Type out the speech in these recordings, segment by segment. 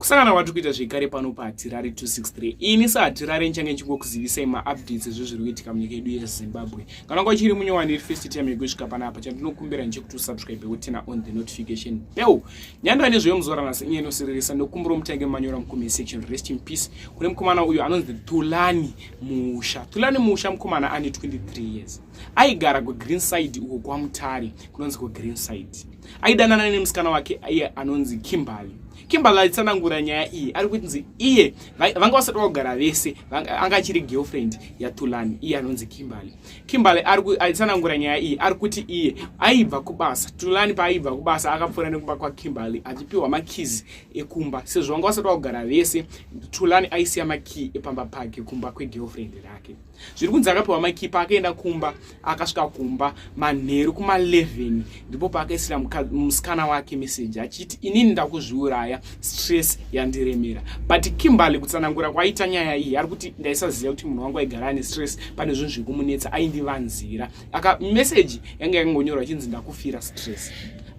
Kusangana watu kuita zvekare pano paHatirare 263 ini saHatirare nchange nchingokuzivisa maupdates ezviri kuitika munyika yedu yeZimbabwe. Kana kwa chiri munyowani first time yekusvika panapa chandinokumbira nchekuti usubscribe wotina on the notification bell. Nyanda nezveyo muzora nasi iye nosirisa nokumbura mutange manyora mukumi section. Rest in peace kune mukomana uyu anonzi Tulani Musha. Tulani Musha mukomana ane 23 years. Aigara ku Green Side uko kwa Mutare kunonzi ku Green Side. Aidanana nemusikana wake iye anonzi Kimberly alitsanangura nyaya iyi ari kuti iye vanga vasati vagara vese anga achiri girlfriend yaTulani iye anonzi Kimberly alitsanangura nyaya iyi ari kuti iye aibva kubasa. Tulani paaibva kubasa akapfuura nekumba kwa Kimberly achipiwa makeys ekumba. Sezvo vanga vasati vagara vese Tulani aisiya makey epamba pake kumba kwegirlfriend rake. Zviri kunzi akapiwa makey paakaenda kumba akasvika kumba manheru kuma11 ndipo paakaisira musikana wake message achiti inini ndakuzviuraya stress yandiremera. But Kimberly kutsanangura kwaita nyaya iyi ari kuti ndaisaziva kuti munhu wangu aigara ane stress pane zvinhu zviri kumunetsa aindivanzira. Message yanga yakangonyorwa chinzi ndakufira stress.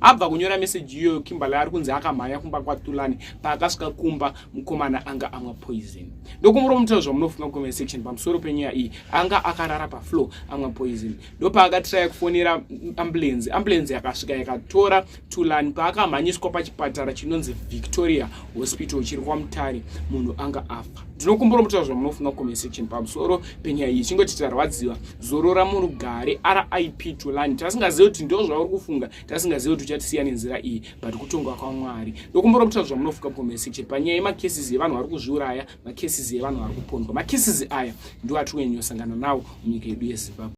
Abva kunyora message iyoyo Kimberly ari kunzi akamhanya kumba kwaTulani paakasvika kumba mukomana anga amwa poison. Ndokumbura mutauro zvamunofunga mucomment section pamusoro penyaya iyi. Anga akarara pafloor amwa poison. Ndopaakatraya kufonera ambulance yakasvika yakatora Tulani paakamhanyiswa pachipatara chinonzi Victoria Hospital chiri kwa Mutare munhu anga afa. Ndinokumbura mutauro zvamunofunga mucomment section pamusoro penyaya iyi. Chingoti tarwadziwa zorora munhugare RIP Tulani. Tasingazivi kuti ndo zvauri kufunga, tasingazivi kuti chatisiya nenzira iyi, but kutonga kwaMwari. Ndokumbura mutauro zvamunofunga mucomment section panyaya yemacases evanhu vari kuzviuraya, macases evanhu vari kupondwa. Macases aya ndiwo atiri kunyanya kusangana nawo munyika yedu yeZimbabwe.